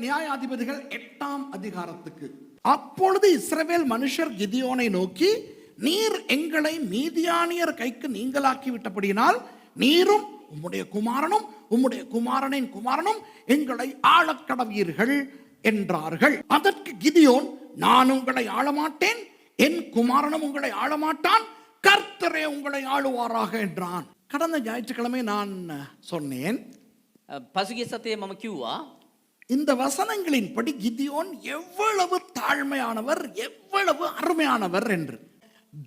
நியாயாதிபதிகள் 8ஆம் அதிகாரத்துக்கு. அப்பொழுது இஸ்ரவேல் மனுஷர் கிதியோனை நோக்கி, நீர் எங்களை மீதியானியர் கைக்கு நீங்களாக்கி விட்டபடியினால் நீரும் உம்முடைய குமாரனும் உம்முடைய குமாரனின் குமாரனும் எங்களை ஆளக்கடவீர்கள் என்றார்கள். அதற்கு கிதியோன், நான் உங்களை ஆளமாட்டேன், என் குமாரனும் உங்களை ஆளமாட்டான், கர்த்தரே உங்களை ஆளுவாராக என்றான். கடந்த ஞாயிற்றுக்கிழமை நான் சொன்னேன், පසුගිය සතියේ මම කිව්වා இந்த வசனங்களின் படி கிதியோன் எவ்வளவு தாழ்மையானவர், எவ்வளவு அருமையானவர் என்று.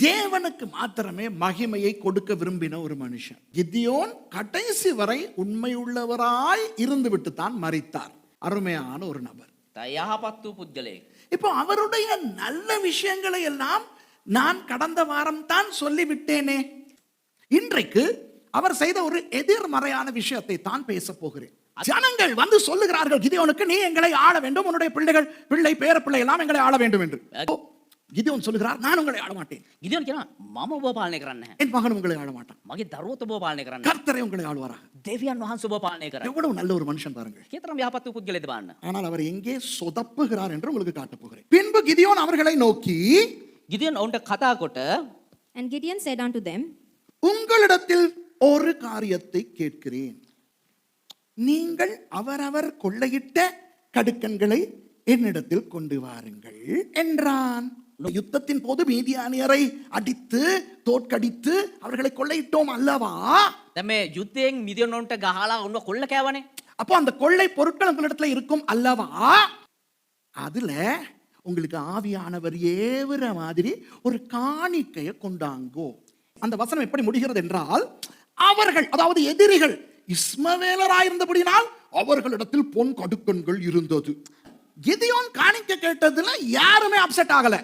தேவனுக்கு மாத்திரமே மகிமையை கொடுக்க விரும்பின ஒரு மனுஷன். கிதியோன் கடைசி வரை உண்மையுள்ளவராய் இருந்துவிட்டு தான் மரித்தார். அருமையான ஒரு நபர். යහපත් වූ පුද්ගලයෙක්. இப்போ அவருடைய நல்ல விஷயங்களை எல்லாம் நான் கடந்த வாரம் தான் சொல்லிவிட்டேனே. இன்றைக்கு அவர் செய்த ஒரு எதிர்மறையான விஷயத்தை தான் பேச போகிறேன். ஜனங்கள் வந்து சொல்லுகிறார்கள் கிதியோனுக்கு, நீ எங்களை ஆள வேண்டும், உன்னுடைய பிள்ளை பேர பிள்ளை எல்லாம் எங்களை ஆள வேண்டும் என்று. கிதியோன் சொல்லுகிறார், நான் உங்களை ஆள மாட்டேன். ගිදියෝන් කියනවා මම ඔබ පාලනය කරන්නේ නැහැ. என் மகன் உங்களை ஆள மாட்டான். මගේ දරුවෝත් ඔබ පාලනය කරන්නේ නැහැ. கர்த்தரே உங்களை ஆளுவாராக. දෙවියන් වහන්සේ ඔබ පාලනය කරයි. எவ்வளவு நல்ல ஒரு மனுஷன் பாருங்க. කතරම් යහපත් වූ පුද්ගලයෙක්ද බලන්න. ஆனால் அவர் எங்கே சொதப்புகிறார் என்று உங்களுக்கு காட்ட போகிறேன். பின்பு கிதியோன் அவர்களை நோக்கி, ගිදියෝන් ඔවුන්ට කතා කොට And Gideon said unto them, உங்களிடத்தில் ஒரு காரியத்தை கேட்கிறேன். நீங்கள் அவரவர் கொள்ளையிட்ட கடுக்கன்களை என்னிடத்தில் கொண்டு வாருங்கள் என்றான். யுத்தத்தின் போது மீதியானியரை அடித்து தோற்கடித்து அவர்களை கொள்ளையிட்டோம் அல்லவா? දැන් මේ යුද්ධයෙන් මිදියෝන් ඔවුන්ට ගහලා ඔවුන්ව කොල්ල කෑවනේ. அப்போ அந்த கொள்ளை பொருட்கள் உங்களிடத்துல இருக்கும் அல்லவா? அதுல உங்களுக்கு ஆவியானவர் ஏவுற மாதிரி ஒரு காணிக்கையை கொண்டாங்கோ. அந்த வசனம் எப்படி முடிகிறது என்றால், அவர்கள், அதாவது எதிரிகள் இஸ்மவேலராயிருந்தபடியினால் அவர்களிடத்தில் பொன் கடுக்கன்கள் இருந்தது. கிதியோன் காணிக்கை கேட்டதுல யாருமே அப்செட் ஆகல.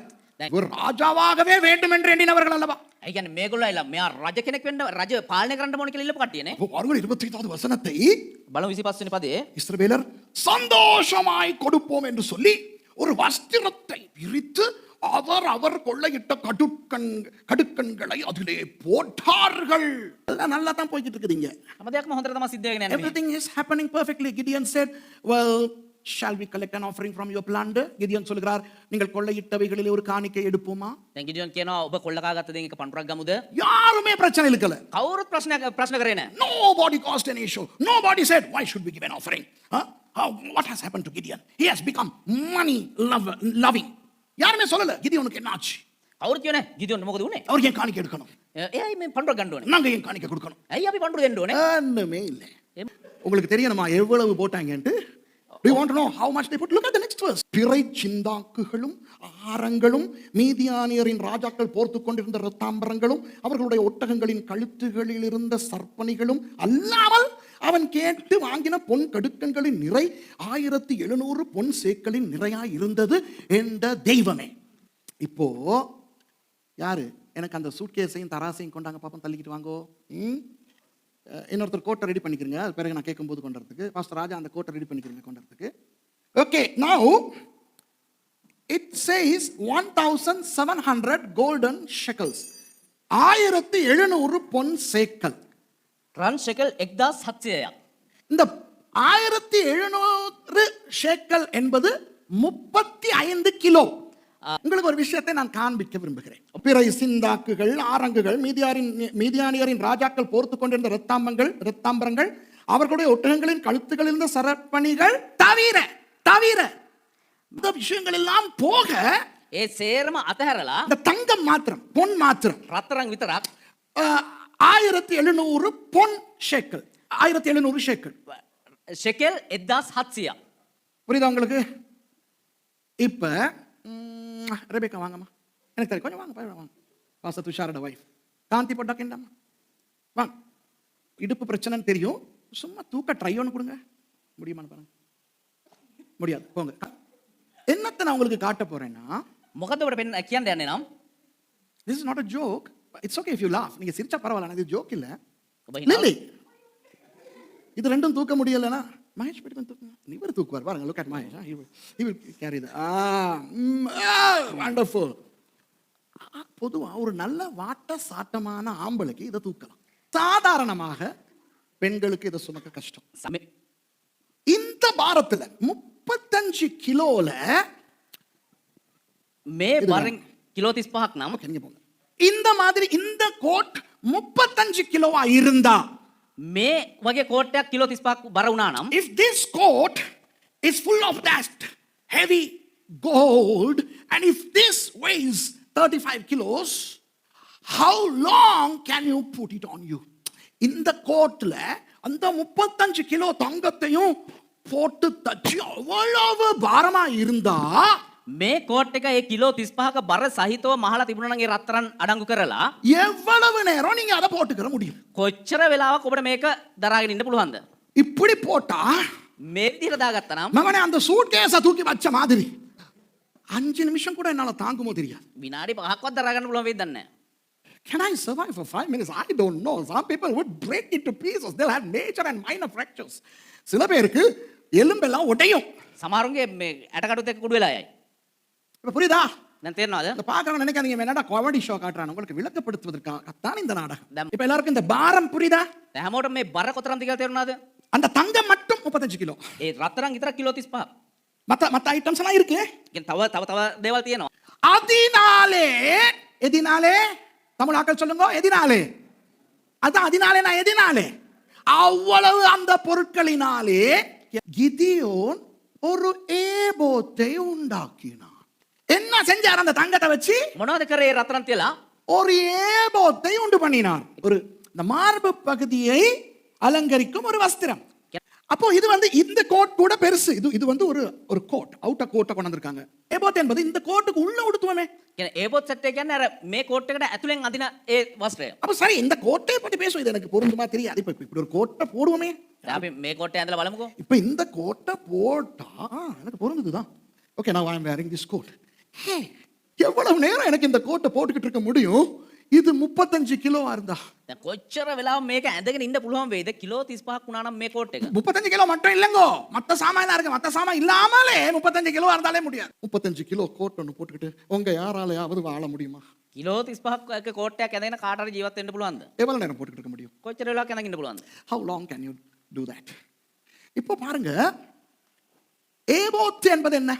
ஒரு ராஜாவாகவே வேண்டும் என்று எண்ணினவர்கள் அல்லவா? ඒ කියන්නේ මේගොල්ලෝ ඇවිල්ලා මෙයා රජ කෙනෙක් වෙන්න රජ පාලනය කරන්න ඕන කියලා ඉල්ලපු කට්ටියනේ. பாருங்கள் 25வது வசனத்தை. බලමු 25 වෙනි පදේ. இஸ்ரவேலர் சந்தோஷமாய் கொடுப்போம் என்று சொல்லி ஒரு வஸ்திரத்தை விரித்து அவர் கொள்ளையிட்ட கடுக்கன்களை அதிலே போட்டார்கள். எல்லாம் நல்லா தான் போய்கிட்டு இருக்குதுங்க. හැම දෙයක්ම හොඳට තමයි සිද්ධ වෙගෙන යන්නේ. Everything is happening perfectly. Gideon said, well, shall we collect an offering from your plunder? Gideon சொல்கிறார், நீங்கள் கொள்ளையிட்டவைகளிலே ஒரு காணிக்கை எடுப்போமா? දැන් ගිදියෝන් කියනවා ඔබ කොල්ල කාගත්ත දෙයින් එක පණුරක් ගමුද? யாருமே பிரச்சனை இல்லல. කවුරුත් ප්‍රශ්න කරේ නැහැ. Nobody caused an issue. Nobody said, why should we give an offering? What has happened to Gideon? He has become money loving. யாருமே சொல்லல கிதியோனுக்கு என்ன ஆச்சு. කවුරුත් කියනේ ගිදියෝන් මොකද උනේ? அவர் ஏன் காணிக்கை எடுக்கணும்? එයායි මේ පණුරක් ගන්න ඕනේ. நாங்க ஏன் காணிக்கை கொடுக்கணும்? ඇයි අපි පණුර දෙන්න ඕනේ? ஒண்ணுமே இல்ல. உங்களுக்கு தெரியணுமா எவ்வளவு போட்டாங்கன்னு? Do you want to know how much they put? Look at the next verse. பிறை சிந்தாக்குகளும் ஆரங்களும் மீதியானியரின் ராஜாக்கள் போர்த்து கொண்டிருந்த இரத்தாம்பரங்களும் அவர்களுடைய ஒட்டகங்களின் கழுத்துகளில் இருந்த சர்ப்பணிகளும் அல்லாமல் அவன் கேட்டு வாங்கின பொன் கடுக்கன்களின் நிறை 1700 பொன் சேக்கலின் நிறையாய் இருந்தது என்ற தெய்வமே. இப்போ யாரு எனக்கு அந்த சூட்கேஸையும் தராசையும் கொண்டாங்க பாப்போம், தள்ளிக்கிட்டு வாங்கோ. இன்னொருத்தர் கோட்டை ரெடி பண்ணிக்கிறீங்க, அது பிறகு நான் கேட்கும்போது கொண்டறதுக்கு. பாஸ்டர் ராஜா அந்த கோட்டை ரெடி பண்ணிக்கிறீங்க கொண்டறதுக்கு. Okay, now it says 1700 golden shekels. 1700 பொன் சேக்கல். රන් ෂෙකල් 1700ක්. இந்த 1700 ஷேக்கல் என்பது 35 கிலோ. உங்களுக்கு ஒரு விஷயத்தை நான் காண்பிக்க விரும்புகிறேன். பிறை சிந்தாக்குகள், ஆரங்குகள், மீதியானியரின் ராஜாக்கள் போர்த்து கொண்டிருந்த இரத்தாம்பரங்கள், அவர்களுடைய ஒட்டகங்களின் கழுத்துகளில் இருந்த சரப்பணிகள் தவிர இந்த விஷயங்கள் எல்லாம் போக ඒ සේරම අතහැරලා இந்த தங்கம் மாத்திரம், பொன் மாத்திரம் රත්තරන් විතරක් 1700 பொன் ஷேக்கல். 1700 ஷேக்கல். ෂෙකල් 1700ක්. புரியுதா உங்களுக்கு? இப்ப ரெபேக்கா வாங்கம்மா, எனக்கு தெரியும், கொஞ்சம் வாங்க. பாஸ்டர் துஷாரோட வைஃப் காந்தி போட்டாக்கேண்டாமா, வாங்க. இடுப்பு பிரச்சனைன்னு தெரியும், சும்மா தூக்க ட்ரை ஒன்று கொடுங்க. முடியுமான்னு பாருங்க. முடியாது, போங்க. என்னத்தை நான் உங்களுக்கு காட்ட போறேன்னா, මොකද ඔබට පෙන්න කියන්න යන්නේ නම් this is not a joke. It's okay if you laugh. நீங்க சிரிச்சா பரவாயில்ல, இது ஜோக் இல்ல. ඔබ හිනා இல்லை, இது ரெண்டும் தூக்க முடியலனா மகேஷ் பெட்டி தூக்குங்க. இவர் தூக்குவார் பாருங்க. look at Mahesh, he will carry that. wonderful. பொதுவா ஒரு நல்ல வாட்ட சாட்டமான ஆம்பளைக்கு இதை தூக்கலாம். சாதாரணமாக பெண்களுக்கு இதை சுமக்க கஷ்டம். இந்த பாரத்துல 35 கிலோல මේ බරෙන් කිලෝ 35ක් නම් ஓகே, நீங்க போங்க. இந்த மாதிரி இந்த கோட் 35 கிலோவா இருந்தா, මේ වගේ කෝට්ටයක් කිලෝ 35ක් බර වුණා නම් if this coat is full of that heavy gold and if this weighs 35 kilos, how long can you put it on you? இந்த கோட்ல அந்த 35 கிலோ தங்கத்தையும் போட்டு தச்சு அவ்வளவு பாரமா இருந்தா, මේ කෝට් එක ඒ කිලෝ 35ක බර සහිතව මහලා තිබුණා නම් ඒ රත්තරන් අඩංගු කරලා எவ்வளவு நேரம் நீங்க அதை போட்டுக்கிற முடியும்? කොච්චර වෙලාවක් ඔබට මේක දරාගෙන ඉන්න පුළුවන්ද? இப்படி போட்டா මේ විදිහට දාගත්තා නම් மகனே அந்த சூட் கேஸ தூக்கி வச்ச மாதிரி 5 நிமிஷம் கூட என்னால தாங்குமோ தெரியாது. විනාඩි 5ක්වත් දරා ගන්න පුළුවන් වෙයිද දන්නේ නැහැ. Can I survive for 5 minutes? I don't know. Some people would break into pieces. They'll have major and minor fractures. சில பேருக்கு எலும்பெல்லாம் உடையும். සමහරුන්ගේ මේ ඇටකටුත් එක්ක කුඩු වෙලා යයි. இப்ப புரியுதா? දැන් තේරෙනවද? இந்த பார்க்கறவங்க நினைக்காதீங்க என்னடா காமெடி ஷோ காட்டுறாங்க. உங்களுக்கு விளக்கப்படுத்துவதற்காகத்தான் இந்த நாடகம். இப்ப எல்லாருக்கும் இந்த பாரம் புரியுதா? දැන් හැමෝටම මේ බර කොතරම්ද කියලා තේරුණාද? அந்த தங்கம் மட்டும் 35 கிலோ. ඒ රත්තරන් විතර කිලෝ 35. மத்த ஐட்டம்ஸ் எல்லாம் இருக்கு. කියන්නේ තව දේවල් තියෙනවා. அதனாலே எதினாலே தமிழாக்கள் சொல்லுங்க, எதினாலே? அதான் அதனாலேனா எதினாலே? அவ்வளவு அந்த பொருட்களினாலே கிதியோன் ஒரு ஏபோத்தை உண்டாக்கினான். என்ன செஞ்சார் அந்த தங்கத்தை வச்சு? මොනවද කරේ ඒ රත්තරන් තියලා? ஒரு ஏபோத்தை உண்டு பண்ணினார். ஒரு இந்த மார்பு பகுதியை அலங்கரிக்கும் ஒரு வஸ்திரம். அப்போ இது வந்து இந்த கோட் கூட பெருசு. இது வந்து ஒரு கோட், அவுட்டர் கோட்டை கொண்டு வந்திருக்காங்க. ஏபோத் என்பது இந்த கோட்டுக்கு உள்ள உடுத்துவமே. කියන්නේ ඒබොත් සෙට් එක කියන්නේ අර මේ කෝට් එකට ඇතුලෙන් අදින ඒ වස්ත්‍රය. அப்ப சரி, இந்த கோட்டை பத்தி பேசுவோம். இது எனக்கு பொருந்துமா தெரியாது. இப்ப இப்படி ஒரு கோட்டை போடுவோமே. දැන් අපි මේ කෝට්ටේ ඇඳලා බලමුකෝ. இப்ப இந்த கோட்டை போட்டா எனக்கு பொருந்துதுதான். Okay, now I am wearing this coat. எவ்வளவு நேரம் எனக்கு இந்த கோட்டை போட்டுக்கிட்டு இருக்க முடியும்? இது 35 கிலோவா இருந்தா, දැන් කොච්චර වෙලාව මේක ඇඳගෙන ඉන්න පුළුවන් වෙයිද? කිලෝ 35ක් වුණා නම් මේ කෝට් එක. 35 கிலோ மட்டும் இல்லங்கோ, மத்த சாமான் இருக்கு. மத்த சாமான் இல்லாமலே 35 கிலோ இருந்தாலே முடியாது. 35 கிலோ கோட் ஒன்று போட்டுக்கிட்டு உங்க யாராலையாவது வாழ முடியுமா? කිලෝ 35ක් කෝට් එකක් ඇඳගෙන කාට හරි ජීවත් වෙන්න පුළුවන්ද? எவ்வளவு நேரம் போட்டுக்கிட்டு இருக்க முடியும்? කොච්චර වෙලාවක් ඇඳගෙන ඉන්න පුළුවන්ද? How long can you do that? இப்போ பாருங்க, ஏபோத் என்பது என்ன?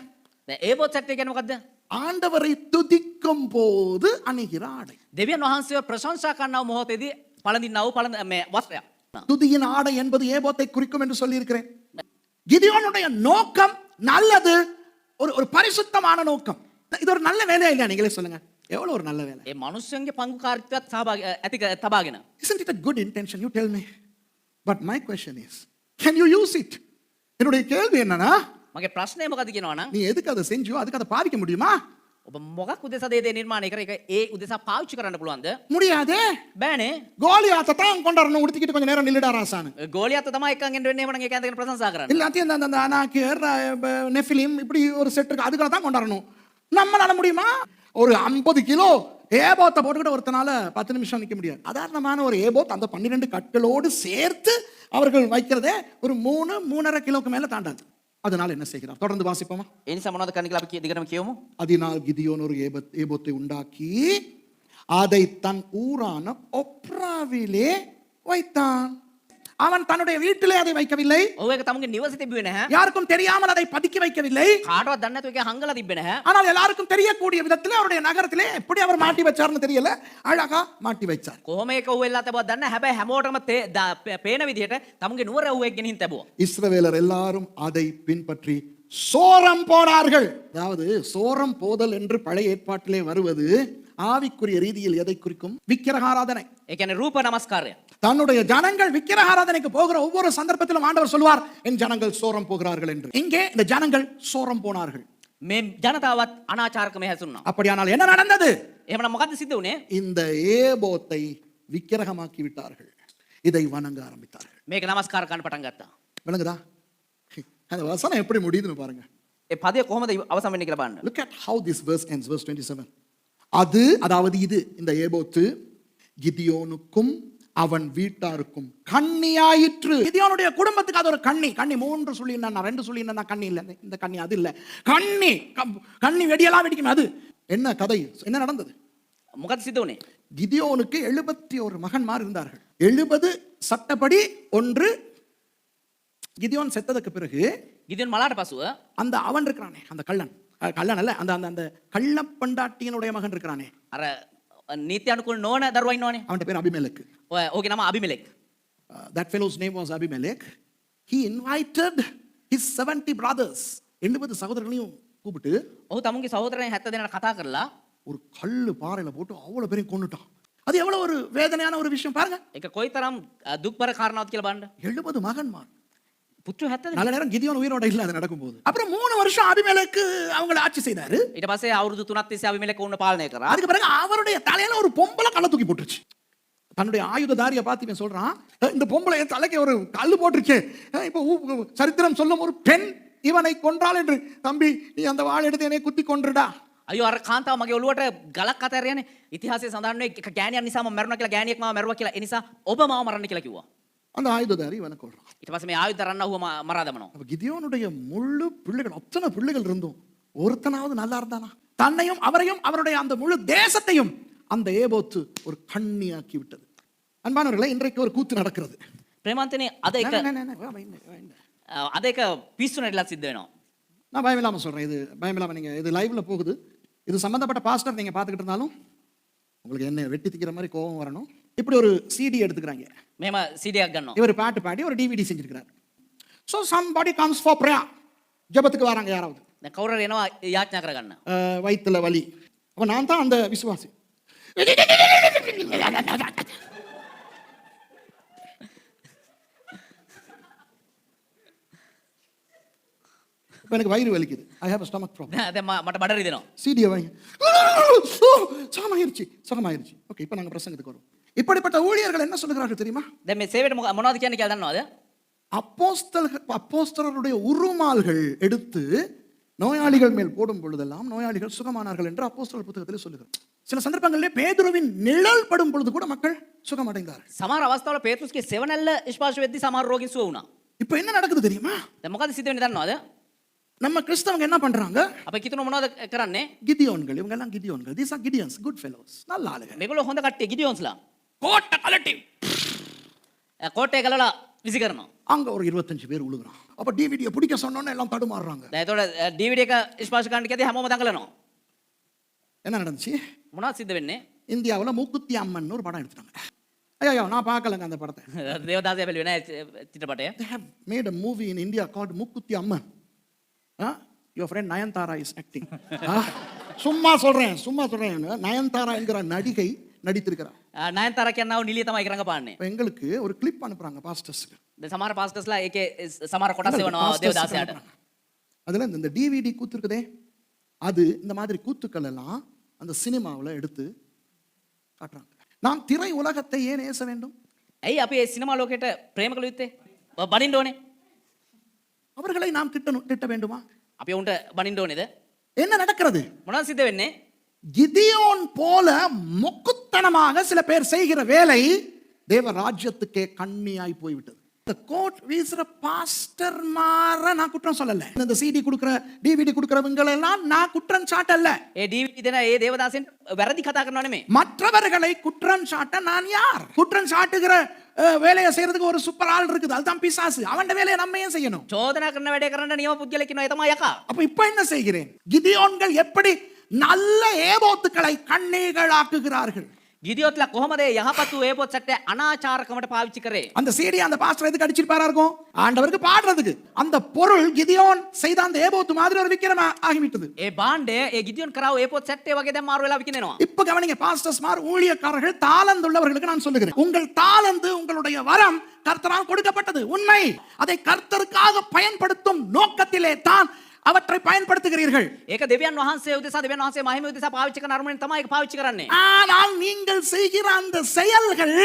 දැන් ඒබොත් සෙට් එක කියන්නේ මොකද්ද? ஆண்டவரை துதிக்கும் போது அணிகிற ஆடை. දෙවියන් වහන්සේව ප්‍රශංසා කරනව මොහොතේදී පළඳින්නව මේ වස්ත්‍රය. துதியின் ஆடை என்பது ஏபோத்தை குறிக்கும் என்று சொல்லி இருக்கிறேன். கிதியோனுடைய நோக்கம் நல்லது, ஒரு பரிசுத்தமான நோக்கம். இது ஒரு நல்ல வேலையா இல்லையா? நீங்களே சொல்லுங்க, எவ்வளவு ஒரு நல்ல வேலை. ඒ මිනිස්සුන්ගේ පංගුකාරීත්වයක් සහභාගී ඇති තබාගෙන. Isn't it a good intention? You tell me. But my question is, can you use it? என்னுடைய கேள்வி என்னன்னா, මගේ ප්‍රශ්නය මොකද කියනවා නම් நீ எதுக்கு அதை செஞ்சியோ அதுக்கு அதை பாவிக்க முடியுமா? ඔබ මොකක් උදෙසාද ඒ නිර්මාණය කරේ? ඒක ඒ උදෙසා පාවිච්චි කරන්න පුළුවන්ද? முடியாதே. බෑනේ. கோலியாத்தை தான் கொண்டாடணும், உடுத்திக்கிட்டு கொஞ்சம் நேரம் நில்லுடா ராசானு. ගෝලියත් තමයි එක්කන් ගෙන්න වෙන්නේ. එහෙම නම් ඒක ඇඳගෙන ප්‍රශංසා කරන්න. எல்லாத்தையும் அந்த அனாக்கியர், நெஃபிலிம் இப்படி ஒரு செட் இருக்கு, அதுக்காக தான் கொண்டாடணும். நம்மளால முடியுமா? ஒரு 50 கிலோ ஏபோத்தை போட்டுக்கிட்டு ஒருத்தனால 10 நிமிஷம் நிக்க முடியாது. சாதாரணமான ஒரு ஏபோத் அந்த 12 கற்களோடு சேர்த்து அவர்கள் வைக்கிறதே ஒரு 3.5 கிலோக்கு மேல தாண்டாது. அதனால என்ன செய்கிறார்? தொடர்ந்து வாசிப்போமா? ඒ නිසා මොනවද කරන්න කියලා අපි දිගටම කියමු. அதனால் கிதியோன் ஒரு ஏபோத்தை உண்டாக்கி அதை தன் ஊரான ஒப்ராவிலே வைத்தான். அவன் தன்னுடைய வீட்டிலே அதை வைக்கவில்லை. ඔව් ඒක තමුන්ගේ නිවසේ තිබුවේ නැහැ. யாருக்கும் தெரியாமல் அதை பதுக்கி வைக்கவில்லை. කාටවත් දන්නේ නැතුව ඒක හංගලා තිබ්බේ නැහැ. ஆனால் எல்லாருக்கும் தெரியக்கூடிய விதத்திலே அவருடைய நகரத்திலே எப்படி அவர் மாட்டி வச்சார்னு தெரியல, அழகா மாட்டி வச்சார். කොහොම ඒක ඌ එල්ලා තබුවා දන්නේ නැහැ. හැබැයි හැමෝටම පේන විදිහට තමුන්ගේ නුවර ඌ එක් ගෙනින් තබුවා. இஸ்ரவேலர் எல்லாரும் அதை பின்பற்றி சோரம் போனார்கள். அதாவது சோரம் போதல் என்று பழைய ஏற்பாட்டிலே வருவது ஆவிக்குரிய ரீதியில் எதை குறிக்கும்? விக்கிரகாராதனை. ඒ කියන්නේ රූප නමස්කාරය. தன்னுடைய ஜனங்கள் விக்கிரகாராதனைக்கு போகிற ஒவ்வொரு சந்தர்ப்பத்திலும் ஆண்டவர் சொல்வார், என் ஜனங்கள் சோரம் போகிறார்கள் என்று. இங்கே இந்த ஜனங்கள் சோரம் போனார்கள். මේ ජනතාවත් අනාචාරකම හැසුණා. அப்படியானால் என்ன நடந்தது? එහෙමනම් මොකද්ද සිද්ධ වුනේ? இந்த ஏபோத்தை விக்கிரகமாக்கி விட்டார்கள். இதை வணங்க ஆரம்பித்தார்கள். මේක නමස්කාර කරන්න පටන් ගත්තා. விளங்குதா? அந்த வசனம் எப்படி முடியுதுன்னு பாருங்க. ඒ පදය කොහොමද අවසන් වෙන්නේ කියලා බලන්න. Look at how this verse ends, verse 27. அது, அதாவது இது, இந்த ஏபோத்து கிதியோனுக்கும் அவன் வீட்டாருக்கும் கண்ணியாயிற்று. கிதியோனுடைய குடும்பத்துக்கு அது ஒரு கண்ணி. 3 சொல்லி என்ன, 2 சொல்லி என்ன, கண்ணி இல்ல. இந்த கண்ணி அது இல்ல, கண்ணி வெடியெல்லாம் வெடிக்கும். அது என்ன கதை? என்ன நடந்தது? මොකද සිද්ධ වුනේ? கிதியோனுக்கு 71 மகன்மார் இருந்தார்கள். 70 சட்டப்படி 1 கிதியோன் செத்ததுக்கு பிறகு ගිදියොන් මලාට පසුව அந்த அவன் இருக்கிறானே அந்த கள்ளன் கள்ளன் அல்ல அந்த அந்த அந்த கள்ளப்பண்டாட்டியனுடைய மகன் இருக்கிறானே අර නීති අනුකූල නොවන දරුවා ඉන්නවනේ. அவன் பேர் அபிமெலெக். ඔහුගේ නම අබිමෙලෙක්. That fellow's name was Abimelech. He invited his 70 brothers. 70 சகோதரர்களையும் கூப்பிட்டு ඔහු තමුන්ගේ සහෝදරයන් 70 දෙනාට කතා කරලා ஒரு கல்லு பாறையில போட்டு அவ்வளவு பேரையும் கொன்னுட்டான். அது எவ்வளவு ஒரு வேதனையான ஒரு விஷயம் பாருங்க. ඒක කොයිතරම් දුක්බර කාරණාවක් කියලා බලන්න. 70 மகன்மார். පුත්‍ර 70 நல்ல நேரம் கிதியோன் உயிரோட இல்ல அது நடக்கும்போது. அப்புறம் 3 வருஷம் அபிமெலெக்கு அவங்கள ஆட்சி செய்தாரு. ඊට පස්සේ අවුරුදු 3ක් තිස්සේ අබිමෙලෙක් වුණ පාලනය කරා. அதுக்கு பிறகு அவருடைய தலையில ஒரு பொம்பளை கல்ல தூக்கி போட்டுருச்சு. தன்னுடைய ஆயுததாரியை பார்த்து இவன் சொல்றான், இந்த பொம்பளை என் தலைக்கு ஒரு கல்லு போட்டுருச்சு. இப்போ சரித்திரம் சொல்லும் ஒரு பெண் இவனை கொன்றாள் என்று, தம்பி நீ அந்த வாள் எடுத்து என்னை குத்தி கொன்றுடா. අයෝ අර කාන්තාව මගේ ඔළුවට ගලක් අතහැරියානේ. ඉතිහාසයේ සඳහන් වෙයි එක ගෑණියක් නිසා මම මැරුණා කියලා, ගෑණියෙක් මාව මැරුවා කියලා. ඒ නිසා ඔබ මාව මරන්න කියලා කිව්වා. அந்த ஆயுததாரி இவனை கொல்றான். ඊට පස්සේ මේ ආයුධ දරන්න ඌව මරා දමනවා. அப்ப கிதியோனுடைய முழு பிள்ளைகள் அத்தனை பிள்ளைகள் இருந்தும் ஒருத்தனாவது நல்லா இருந்தானா? தன்னையும் அவரையும் அவருடைய அந்த முழு தேசத்தையும் அந்த ஏபோத்து ஒரு கண்ணியாக்கி விட்டது. அன்பானவர்களே, இன்றைக்கு ஒரு கூத்து நடக்கிறது. ප්‍රේමන්තනේ අද එක පිස්සු නැටලා සිද්ධ වෙනවා. நான் பயமில்லாம சொல்றேன். இது பயமில்லாம நீங்க இது லைவ்ல போகுது. இது சம்பந்தப்பட்ட பாஸ்டர் நீங்க பார்த்துக்கிட்டு இருந்தாலும் உங்களுக்கு என்ன வெட்டி திக்கிற மாதிரி கோபம் வரணும். இப்படி ஒரு சிடி எடுத்துக்கிறாங்க. මෙහෙම CD එකක් ගන්නවා. இவர் பாட்டு பாடி ஒரு டிவிடி செஞ்சிருக்கிறார். So somebody comes for prayer. ஜெபத்துக்கு வராங்க யாராவது. දැන් කවුරු හරි එනවා යාඥා කරගන්න. வயித்துல வலி. அப்ப நான் தான் அந்த விசுவாசி. இப்ப எனக்கு வயிறு வலிக்குது. I have a stomach problem. දැන් මට බඩ රිදෙනවා. சீடியை வாங்கி சுகமாயிருச்சு. ஓகே, இப்போ நாங்கள் பிரசங்கத்துக்கு வரோம். இப்படிப்பட்ட ஊழியர்கள் என்ன சொல்லுகிறார்கள் தெரியுமா? දැන් මේ සේවයට මොනවද කියන්නේ කියලා දන්නවද? அப்போஸ்தலருடைய உருமால்கள் எடுத்து நோயாளிகள் மேல் போடும் பொழுதெல்லாம் நோயாளிகள் சுகமானார்கள் என்று அப்போஸ்தலர் புத்தகத்தில் சொல்லுகிறார். சில சந்தர்ப்பங்களிலே பேதுருவின் நிழல் படும் பொழுது கூட மக்கள் சுகமடைந்தார்கள். සමහර අවස්ථාවල පේතෘස්ගේ සෙවණැල්ල ස්පර්ශ වෙද්දී සමහර රෝගීන් සුව වුණා. இப்போ என்ன நடக்குது தெரியுமா? දැන් මොකද සිද්ධ වෙන්නේ දන්නවද? நம்ம கிறிஸ்தவங்க என்ன பண்றாங்க? අපේ කිතුණු මොනවද කරන්නේ? கிதியோன்கள், இவங்க எல்லாம் கிதியோன்கள். These are Gideons, good fellows. நல்ல ஆளுங்க. මේගොල්ලෝ හොඳ කට්ටිය ගිඩියොන්ස්ලා. கோட்டை கலட்டி කෝට්ටේ ගලලා විසි කරනවා. அங்க ஒரு 25 பேர் உழுகுறான். அப்ப டிவிடியை பிடிக்க சொன்னோன்னே எல்லாம் தடுமாறுறாங்க. දැන් එතකොට DVD එක ස්පර්ශ කරන්න කියදී හැමෝම දඟලනවා. என்ன நடந்துச்சு? මොනවද සිද්ධ වෙන්නේ? இந்தியாவில் மூக்குத்தி அம்மன் ஒரு படம் எடுத்துட்டாங்க. ஐயோ, நான் பார்க்கலங்க அந்த படத்தை. දේවදාසය බැලුවේ නැහැ චිත්‍රපටය. They have made a movie in India called Mookuthi Amman. Your friend Nayanthara is acting. சும்மா சொல்றேன். நயன்தாரா என்கிற நடிகை நடித்திருக்கிறார். නයන්තාරා කියනව නිලිය තමයි ඒක රඟපාන්නේ. எங்களுக்கு ஒரு கிளிப் அனுப்புறாங்க பாஸ்டர்ஸ்க்கு. දැන් සමහර පාස්ටර්ස්ලා ඒකේ සමහර කොටස් එවනවා දේවදාසයට. அதுல இந்த டிவிடி கூத்து இருக்குதே, அது இந்த மாதிரி கூத்துக்கள் எல்லாம் அந்த சினிமாவில் எடுத்து காட்டுறாங்க. நாம் திரை உலகத்தை ஏன் ஏச வேண்டும்? ඇයි අපි මේ සිනමා ලෝකයට ප්‍රේම කළ යුත්තේ? බනින්න ඕනේ. அவர்களை நாம் திட்ட வேண்டுமா? අපි උන්ට බනින්න ඕනේද? என்ன நடக்கிறது? මොනවද සිද්ධ වෙන්නේ? கிதியோன் போல மொக்குத்தனமாக சில பேர் செய்கிற வேலை தேவ ராஜ்யத்துக்கே கண்ணியாய் போய்விட்டது. The court வீசுற பாஸ்டர் மாற நான் குற்றம் சொல்லல. இந்த சிடி கொடுக்கிற டிவிடி கொடுக்கிறவங்க எல்லாம் நான் குற்றம் சாட்டல்ல. ඒ DVD දෙන ඒ දේවදාසෙන් වැරදි කතා කරනව නෙමෙයි. மற்றவர்களை குற்றம் சாட்ட நான் யார்? குற்றம் சாட்டுகிற வேலையை செய்யறதுக்கு ஒரு சூப்பர் ஆள் இருக்குது. அதுதான் பிசாசு. அவன் வேலையை நம்ம ஏன் செய்யணும்? චෝදනා කරන වැඩේ කරන්න නියම පුද්ගලෙක් ඉන්නවා. ඒ තමයි යකා. அப்ப இப்ப என்ன செய்கிறேன்? கிதியோன்கள் எப்படி நல்ல ஏபோத்துக்களை கண்ணீர்களாக்குகிறார்கள். ගිදියොත්ලා කොහොමද යහපත් වූ ඒපොත් සැට්ටය අනාචාරකමට පාවිච්චි කරේ? அந்த சீடி அந்த பாஸ்டர் எதுக்கு அடிச்சிருப்பாரா இருக்கும்? ஆண்டவருக்கு பாடுறதுக்கு. அந்த பொருள் கிதியோன் செய்த அந்த ஏபோத்து மாதிரி ஒரு விக்கிரமா ஆகிவிட்டது. ඒ භාණ්ඩය ඒ ගිදියොන් කරාව ඒපොත් සැට්ටය වගේ දැන් මාරු වෙලා විකිනෙනවා. இப்ப கவனிங்க பாஸ்டர்ஸ் மார் ஊழியக்காரர்கள் தாளந்து உள்ளவர்களுக்கு நான் சொல்லுகிறேன். உங்கள் தாளந்து உங்களுடைய வரம் கர்த்தரால் கொடுக்கப்பட்டது உண்மை. அதை கர்த்தருக்காக பயன்படுத்தும் நோக்கத்திலே தான் அவற்றை பயன்படுத்துகிறீர்கள். ඒක දෙවියන් වහන්සේ උදෙසා දෙවියන් වහන්සේ මහිම උදෙසා පාවිච්චි කරන අරමුණෙන් තමයි ඒක පාවිච්චි කරන්නේ. ஆனால் நீங்கள் செய்கிற அந்த செயல்கள்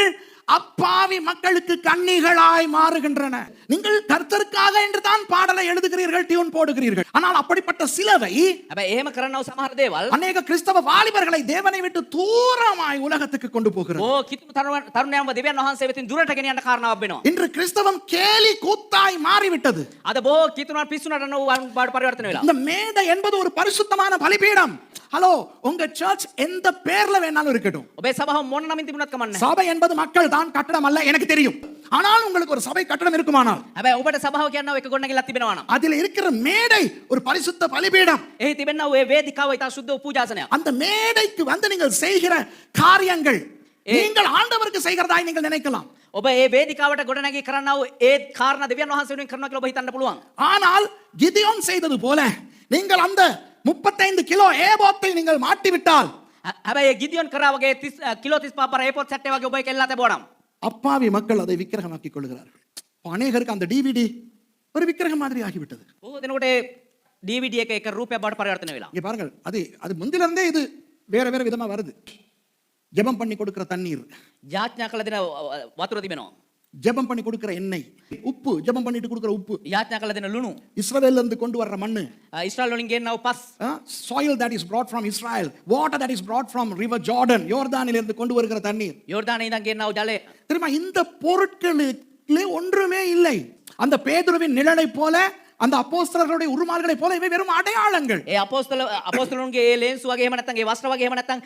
அப்பாவி மக்களுக்கு கண்ணிகளாய் மாறுகின்றன. நீங்கள் கர்த்தருக்காக என்று தான் பாடலை எழுதுகிறீர்கள், டியூன் போடுகிறீர்கள். ஆனால் அப்படிப்பட்ட சிலவை හැබැයි එහෙම කරනව සමහර දේවල් அநேக கிறிஸ்தவ வாலிபர்களை தேவனை விட்டு தூரமாய் உலகத்துக்கு கொண்டு போகிறது. ඕ කිතුණු තරුණයන්ව දෙවියන් වහන්සේ වෙතින් දුරට ගෙනියන්න කාරණාවක් වෙනවා. இன்று கிறிஸ்தவம் கேலி கூத்தாய் மாறிவிட்டது. අද බොහෝ කිතුණන් පිස්සුනට නෝ බාඩ පරිවර්තන වෙලා. இந்த மேடை என்பது ஒரு பரிசுத்தமான பலிபீடம். ஹலோ உங்க சர்ச் எந்த பேர்ல வேணாலும் இருக்கட்டும். ඔබේ සභාව මොන නමින් තිබුණත් කමක් නැහැ. சபை என்பது மக்கள் தான், கட்டடம் அல்ல, எனக்கு தெரியும். ஆனால் உங்களுக்கு ஒரு சபை கட்டடம் இருக்குமானால் හැබැයි ඔබට සභාව කියනවා එක ගොඩනැගිල්ලක් තිබෙනවා නම් அதில் இருக்கிற மேடை ஒரு பரிசுத்த பலிபீடம். එහි තිබෙනා ඔය වේදිකාව ඉතා සුද්ධ වූ පූජාසනයක්. அந்த மேடைக்கு வந்து நீங்கள் செய்கிற காரியங்கள் நீங்கள் ஆண்டவருக்கு செய்கிறதாய் நீங்கள் நினைக்கலாம். ඔබ ඒ වේදිකාවට ගොඩනැගී කරන්නා වූ ඒ කාරණා දෙවියන් වහන්සේ වෙනුවෙන් කරනවා කියලා ඔබ හිතන්න පුළුවන්. ஆனால் கிதியோன் செய்தது போல நீங்கள் அந்த 35 கிலோ ஏபோத்தை நீங்கள் மாட்டி விட்டால் හැබැයි ඒ ගිදියොන් කරා වගේ 30 කිලෝ 35 පර ඒපොත් සැට්ටේ වගේ ඔබ ඒක එල්ලා තිබුණා. அப்பாவி மக்கள் அதை விக்கிரகமாக்கி கொள்கிறார்கள். அநேகருக்கு அந்த டிவிடி ஒரு விக்கிரகம் மாதிரி ஆகிவிட்டது. බොහෝ දෙනෙකුට DVD එක එක රූපයක් බවට පරිවර්තන වෙලා. இங்க பாருங்கள், அது முந்தில இருந்தே இது வேற வேற விதமா வருது. ஜெபம் பண்ணி கொடுக்கிற தண்ணீர், යාඥා කළ දෙන වතුර තිබෙනවා. ஜெபம் பண்ணி கொடுக்கிற எண்ணெய், உப்பு, ஜெபம் பண்ணிட்டு கொடுக்கிற உப்பு, යාඥා කළ දෙන ලුණු, இஸ்ரவேல்ல இருந்து கொண்டு வர்ற மண்ணு, ඉස්රායල් වලින් ගෙන්නව පස්, soil that is brought from Israel, water that is brought from river Jordan, யோர்தானில் இருந்து கொண்டு வருகிற தண்ணீர். යෝර්දානයේ ඉඳන් ගෙන්නව ජලය. தெரியுமா, இந்த பொருட்களிலே ஒன்றுமே இல்லை. அந்த பேதுருவின் நிழலை போல, அந்த அப்போஸ்தலர்களுடைய உருமால்களை போல இவை வெறும் அடையாளங்கள். ඒ අපෝස්තලුන්ගේ ඒ ලේන්සු වගේ එහෙම නැත්නම් ඒ වස්ත්‍ර වගේ එහෙම නැත්නම්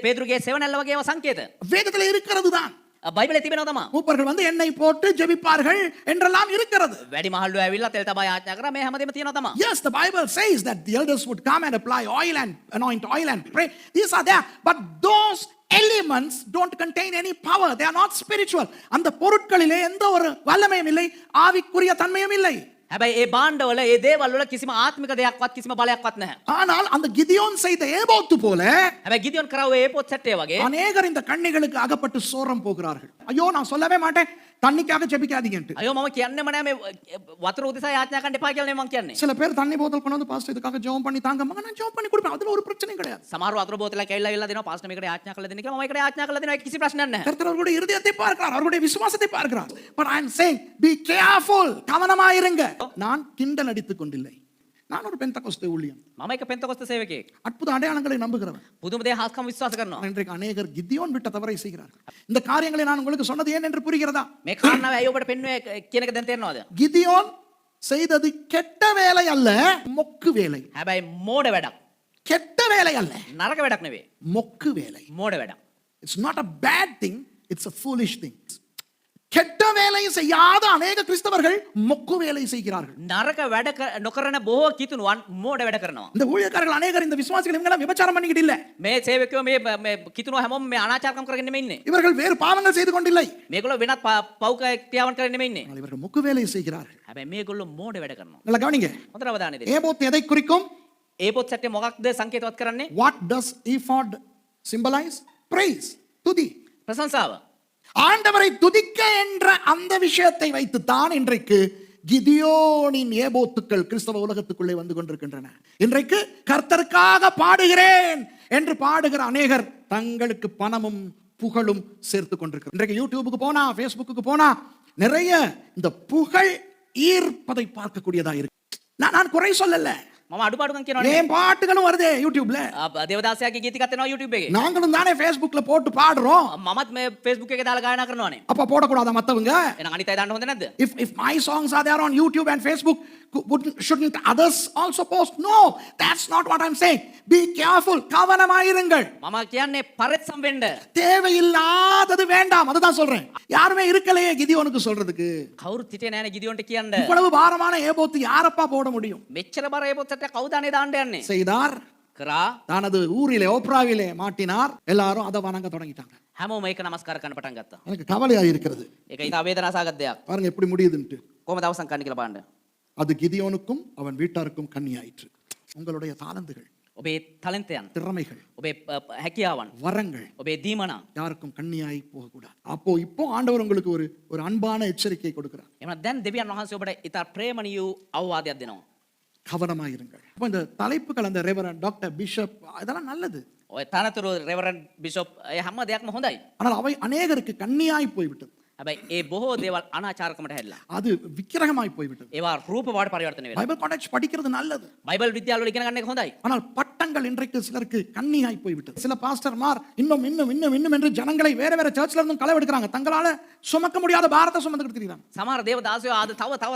පේතුරුගේ සෙවණැල්ල වගේ ඒවා සංකේත. வேதத்துல இருக்கிறது தான். බයිබලේ තිබෙනවා තමයි. மூப்பர்கள் வந்து எண்ணெய் போட்டு ஜெபிப்பார்கள் என்றெல்லாம் இருக்கிறது. වැඩි මහල්ලෝ ඇවිල්ලා තෙල් තබා යාඥා කරා මේ හැමදේම තියෙනවා තමයි. Yes, the Bible says that the elders would come and apply oil and anoint oil and pray. These are there, but those elements don't contain any power. They are not spiritual. அந்த பொருட்களிலே எந்த ஒரு வல்லமையும் இல்லை, ஆவிக்குரிய தன்மையும் இல்லை. හැබැයි ඒ භාණ්ඩවල ඒ දේවල් වල කිසිම ආත්මික දෙයක්වත් කිසිම බලයක්වත් නැහැ. ஆனால் அந்த கிதியோன் செய்த ஏபோத்து போல හැබැයි ගිදියොන් කරා ඔය ඒපොත් සැට්ටේ වගේ அநேகர் இந்த கண்ணிகளுக்கு அகப்பட்டு சோரம் போகிறார்கள். ஐயோ நான் சொல்லவே மாட்டேன் தண்ணிக்காக ஜெபிக்காதீங்கன்ட்டு. අයෝ මම කියන්නෙම නෑ මේ වතුර උදෙසා යාඥා කරන්න එපා කියලා නේ මම කියන්නේ. சில பேர் தண்ணி போத்தல் கொண்டு வந்து பாஸ்டர் இதுக்காக ஜெபம் பண்ணி தாங்க, மகன் நான் ஜெபம் பண்ணி கொடுப்பேன், அதுல ஒரு பிரச்சனையும் கிடையாது. සමහර වතුර බෝතලයක් ඇවිල්ලා දෙනවා පාස්ටර් මේකට යාඥා කරලා දෙන්න කියලා මම ඒකට යාඥා කරලා දෙනවා ඒක කිසි ප්‍රශ්නයක් නැහැ. கர்த்தர் அவர்களுடைய இருதயத்தை பார்க்கிறார், அவர்களுடைய விசுவாசத்தை பார்க்கிறார். But I am saying be careful, கவனமாயிருங்க. நான் கிண்டல் அடித்துக் கொண்டில்லை. நான் ஒரு பெந்தகோஸ்தே ஊழியன், මම එක පෙන්තකොස්ත සේවකයෙක්. அற்புத அடையாளங்களை நம்புகிறவன். පුදුම දේ හාස්කම් විශ්වාස කරනවා. இன்றைக்கு அநேகர் கிதியோன் விட்ட தவறை செய்கிறார்கள். இந்த காரியங்களை நான் உங்களுக்கு சொன்னது ஏன் என்று புரிகிறதா? මේ කාරණාව ඇයි ඔබට පෙන්වුවේ කියන එක දැන් තේරෙනවද? கிதியோன் செய்தது கெட்ட வேலை அல்ல, மொக்கு வேலை. හැබැයි මෝඩ වැඩක්. கெட்ட வேலை அல்ல, නරක වැඩක් නෙවෙයි. மொக்கு வேலை. මෝඩ වැඩක්. It's not a bad thing, it's a foolish thing. கெட்ட வேலை செய்யாத அநேக கிறிஸ்தவர்கள் மொக்கு வேலை செய்கிறார்கள். නරක වැඩ නොකරන බොහෝ කිතුණුවන් මෝඩ වැඩ කරනවා. இந்த ஊழியக்காரர்கள் அநேகர், இந்த விசுவாசிகள் இவங்க எல்லாம் விபச்சாரம் பண்ணிக்கிட்டு இல்ல. මේ සේවකයෝ මේ කිතුණුව හැමෝම මේ අනාචාරකම් කරගෙන නෙමෙයි ඉන්නේ. இவர்கள் வேறு பாவங்கள் செய்து கொண்டில்லை. මේගොල්ලෝ වෙනත් පව් ක්‍රියාවන් කරගෙන නෙමෙයි ඉන්නේ. ஆனால் இவர்கள் மொக்கு வேலை செய்கிறார்கள். හැබැයි මේගොල්ලෝ මෝඩ වැඩ කරනවා. நல்லா கவனிங்க. හොඳට අවධානය දෙන්න. ஏபோத் எதை குறிக்கும்? ඒපොත් සැටේ මොකක්ද සංකේතවත් කරන්නේ? What does ephod symbolize? Praise, துதி. ප්‍රශංසාව. ஆண்டவரை துதிக்க என்ற அந்த விஷயத்தை வைத்துத்தான் இன்றைக்கு கிதியோனின் ஏபோத்துக்கள் கிறிஸ்தவ உலகத்துக்குள்ளே வந்து கொண்டிருக்கின்றன. இன்றைக்கு கர்த்தருக்காக பாடுகிறேன் என்று பாடுகிற அநேகர் தங்களுக்கு பணமும் புகழும் சேர்த்து கொண்டிருக்கிறார். இன்றைக்கு யூடியூபுக்கு போனா, ஃபேஸ்புக்கு போனா நிறைய இந்த புகழ் ஈர்ப்பதை பார்க்கக்கூடியதா இருக்கு. நான் குறை சொல்லல, මම අඩුපාඩුකම් කියනවා ஏன் பாட்டுகளும் வருதே யூடியூப்ல. දේවදාසයාගේ ගීතිකත් එනවා YouTube එකේ. நாங்களும் தானே ஃபேஸ்புக்ல போட்டு பாடுறோம். මමත් මේ Facebook එකේ දාලා ගායනා කරනවානේ. அப்ப போடக்கூடாதா மத்தவங்க? එහෙනම් අනිත් අය දාන්න හොඳ නැද්ද? If my songs are there on YouTube and Facebook, shouldn't others also post? No, that's not what I'm saying. Be careful, கவனமாயிருங்கள். මම කියන්නේ පරිස්සම් වෙන්න. தேவையில்லாதது வேண்டாம், அதுதான் சொல்றேன். யாருமே இருக்கலையே கிதியோனுக்கு சொல்றதுக்கு. කවුරුත් හිටියේ නෑනේ ගිදියොන්ට කියන්න. இவ்வளவு பாரமான ஏபோத்து யாரப்பா போட முடியும்? මෙච්චර බර ඒපොත් සැටේ කවුද අනේ දාන්න යන්නේ? செய்தார், කරා தனது ஊரிலே ஓப்ராவிலே மாட்டினார். எல்லாரும் அதை வணங்க தொடங்கிட்டாங்க. හැමෝම ඒක නමස්කාර කරන්න පටන් ගත්තා. எனக்கு கவலையா இருக்கிறது. ඒක ඉතා වේදනාසහගත දෙයක්. பாருங்க எப்படி முடியுதுன்ட்டு. කොහොමද අවසන් කරන්න කියලා බලන්න. அது கிதியோனுக்கும் அவன் வீட்டாருக்கும் கண்ணியாயிற்று. உங்களுடைய தாளந்துகள், ඔබේ ටැලන්ටයන්, திறமைகள், ඔබේ හැකියාවන්, வரங்கள் ඔබේ දීමනා யாருக்கும் கண்ணியாய் போகக்கூடாது. இப்போ ஆண்டவர் உங்களுக்கு ஒரு அன்பான எச்சரிக்கை கொடுக்கிறார். එහෙනම් දැන් දෙවියන් වහන්සේ ඔබට ඉතා ප්‍රේමණීය අවවාදයක් දෙනවා. கவனமாயிருங்கள். இப்போ இந்த தலைப்புகள், அந்த ரெவரண்ட், டாக்டர், பிஷப், இதெல்லாம் நல்லது. ඔය තනතුරු රෙවරන්ඩ් බිෂොප් ඒ හැම දෙයක්ම හොඳයි. ஆனால் அவை அநேகருக்கு கண்ணியாய் போய்விட்டது. හැබැයි ඒ බොහෝ දේවල් අනාචාරකමට හැරිලා. அது விக்கிரகமாய் போய்விட்டது. ඒවා රූප බවට පරිවර්තනය වෙනවා. பைபிள் காலேஜ் படிக்கிறது நல்லது. බයිබල් විද්‍යාල වල ඉගෙන ගන්න එක හොඳයි. ஆனால் பட்டம் பாரங்கள் இன்றைக்கு சிலருக்கு கண்ணியாய் போய்விட்டது. சில பாஸ்டர்மார் இன்னும் இன்னும் இன்னும் இன்னும் என்று ஜனங்களை வேற வேற சர்ச்ல இருந்தும் களவெடுக்கிறாங்க. தங்களால சுமக்க முடியாத பாரத்தை சுமந்துக்கிட்டு இருக்கிறாங்க. සමහර දේව දාසයෝ ආද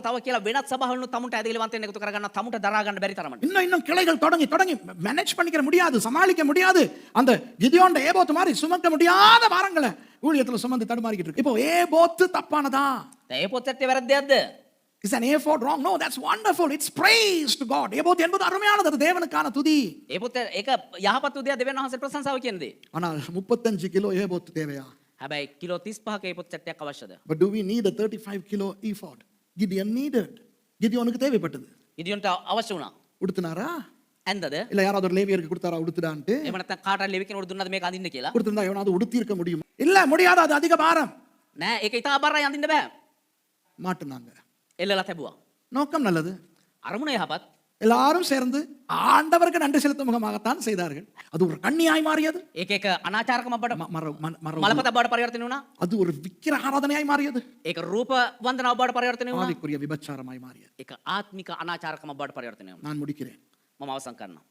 තව කියලා වෙනත් සභාවලුත් තමුන්ට ඇදහිලිවන්තයෙන් එකතු කරගන්න තමුන්ට දරා ගන්න බැරි තරමට. இன்னும் இன்னும் கிளைகள் தொடங்கி தொடங்கி மேனேஜ் பண்ணிக்க முடியாது, சமாளிக்க முடியாது. அந்த கிதியோன் ஏபோத்து மாதிரி சுமக்க முடியாத பாரங்களை ஊழியத்துல சுமந்து தடுமாறிக்கிட்டு இருக்கு. இப்போ ஏபோத்து தப்பானதா? ඒ පොත්තේ වැරද්දක්ද? Is an ephod wrong? No, that's wonderful. It's praise to God. ஏபோத்து என்பது அருமையானது, அது தேவனுக்கான துதி. ඒ පොත්ත ඒක යහපත් උදේ දෙවියන් වහන්සේට ප්‍රශංසාව කියන්නේ. ஆனால் 35 கிலோ ஏபோத்து தேவையா? හැබැයි කිලෝ 35ක ඒ පොත් සෙට්යක් අවශ්‍යද? But do we need a 35 kilo ephod? Gideon needed. கிதியோனுக்கு தேவைப்பட்டது. ඉදියොන්ට අවශ්‍ය වුණා. உடுத்தினாரா? ඇන්දද? இல்ல யாராவது ஒரு லேவியருக்கு கொடுத்தாரா உடுத்துடான்ட்டு? එහෙම නැත්නම් කාටවත් ලෙවි කෙනෙකුට දුන්නද මේක අඳින්න කියලා? கொடுத்திருந்தா எவனாவது உடுத்தி இருக்க முடியும்? இல்ல முடியாது, அது அதிக பாரம். නෑ ඒක ඉතා බරයි අඳින්න බෑ. மாட்டுனாங்க. එල්ලලා තැබුවා. நோக்கம் நல்லது. අරමුණ යහපත්. எல்லாரும் சேர்ந்து ஆண்டவருக்கு நன்றி செலுத்தும் முகமாகத்தான் செய்தார்கள். அது ஒரு கண்ணியாய் மாறியது. ඒක එක අනාචාරකම බඩ மர මලපත බඩ පරිවර්තනය වුණා. அது ஒரு விக்கிர ஆராதனையாய் மாறியது. ඒක රූප වන්දනාව බඩ පරිවර්තනය වුණා. ஆவிக்குரிய விபச்சாரமாய் மாறியது. ඒක ආත්මික අනාචාරකම බඩ පරිවර්තනය වුණා. நான் முடிக்கிறேன். මම අවසන් කරනවා.